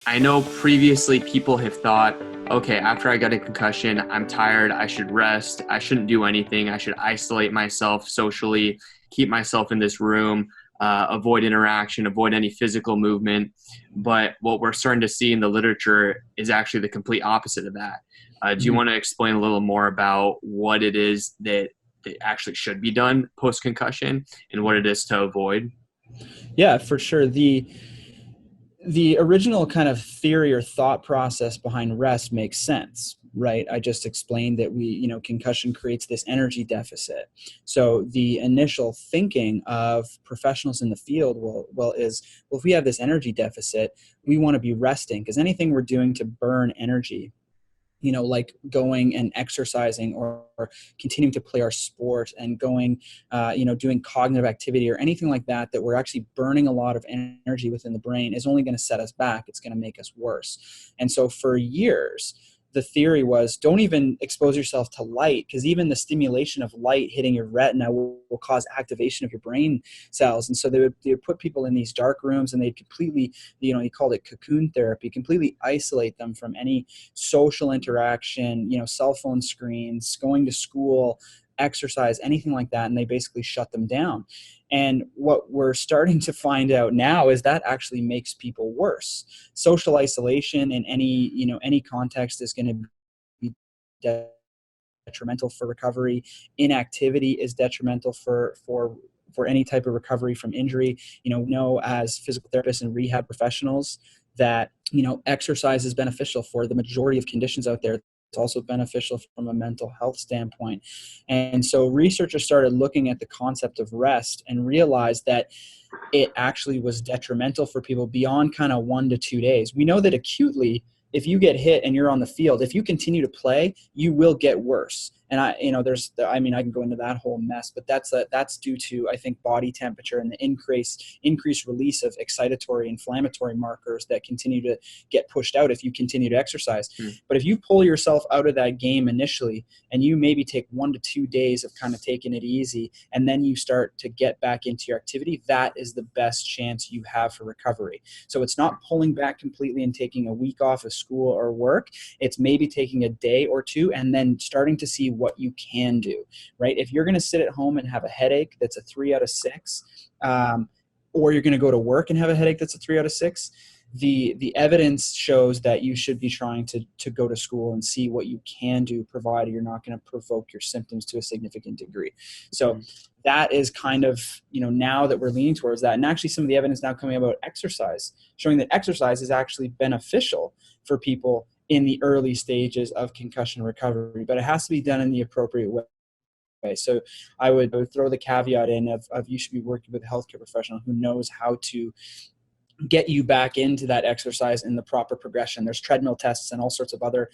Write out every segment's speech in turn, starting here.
I know previously people have thought, okay, after I got a concussion, I'm tired, I should rest, I shouldn't do anything, I should isolate myself socially, keep myself in this room, avoid interaction, avoid any physical movement. But what we're starting to see in the literature is actually the complete opposite of that. Do you Mhm. want to explain a little more about what it is that actually should be done post concussion and what it is to avoid? Yeah, for sure. The original kind of theory or thought process behind rest makes sense, right? I just explained that concussion creates this energy deficit. So the initial thinking of professionals in the field is, if we have this energy deficit, we want to be resting, because anything we're doing to burn energy, like going and exercising, or continuing to play our sport and going, doing cognitive activity or anything like that, that we're actually burning a lot of energy within the brain, is only going to set us back. It's going to make us worse. And so for years, the theory was, don't even expose yourself to light, because even the stimulation of light hitting your retina will cause activation of your brain cells. And so they would put people in these dark rooms, and they'd completely, he called it cocoon therapy, completely isolate them from any social interaction, cell phone screens, going to school, exercise, anything like that. And they basically shut them down. And what we're starting to find out now is that actually makes people worse. Social isolation in any context is going to be detrimental for recovery. Inactivity is detrimental for any type of recovery from injury. As physical therapists and rehab professionals, that exercise is beneficial for the majority of conditions out there. It's also beneficial from a mental health standpoint. And so researchers started looking at the concept of rest and realized that it actually was detrimental for people beyond kind of 1 to 2 days. We know that acutely, if you get hit and you're on the field, if you continue to play, you will get worse. And I can go into that whole mess, but that's due to, I think, body temperature and the increased release of excitatory, inflammatory markers that continue to get pushed out if you continue to exercise. Hmm. But if you pull yourself out of that game initially, and you maybe take 1 to 2 days of kind of taking it easy, and then you start to get back into your activity, that is the best chance you have for recovery. So it's not pulling back completely and taking a week off of school or work. It's maybe taking a day or two and then starting to see what you can do, right? If you're going to sit at home and have a headache that's a 3 out of 6, or you're going to go to work and have a headache that's a 3 out of 6, the evidence shows that you should be trying to go to school and see what you can do, provided you're not going to provoke your symptoms to a significant degree. So that is kind of, now that we're leaning towards that. And actually some of the evidence now coming about exercise, showing that exercise is actually beneficial for people in the early stages of concussion recovery, but it has to be done in the appropriate way. So I would throw the caveat in of you should be working with a healthcare professional who knows how to get you back into that exercise in the proper progression. There's treadmill tests and all sorts of other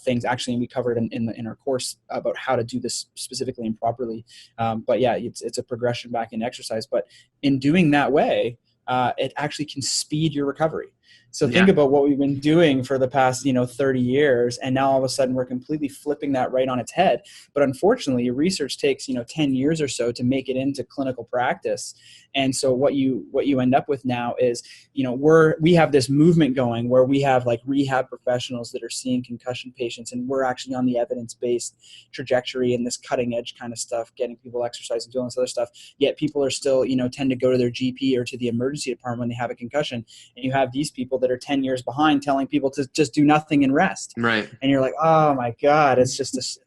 things. Actually, we covered in our course about how to do this specifically and properly. But yeah, it's a progression back in exercise. But in doing that way, it actually can speed your recovery. So think Yeah. about what we've been doing for the past 30 years, and now all of a sudden we're completely flipping that right on its head. But unfortunately, research takes 10 years or so to make it into clinical practice. And so what you end up with now is, we have this movement going where we have like rehab professionals that are seeing concussion patients, and we're actually on the evidence-based trajectory and this cutting edge kind of stuff, getting people exercise and doing this other stuff. Yet people are still, tend to go to their GP or to the emergency department when they have a concussion. And you have these people that are 10 years behind telling people to just do nothing and rest. Right. And you're like, oh my God, it's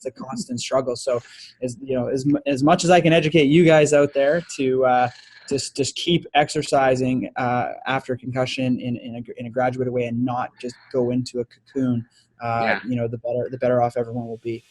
a constant struggle. So as much as I can educate you guys out there to, just keep exercising after concussion in a graduated way, and not just go into a cocoon. Yeah. The better off everyone will be.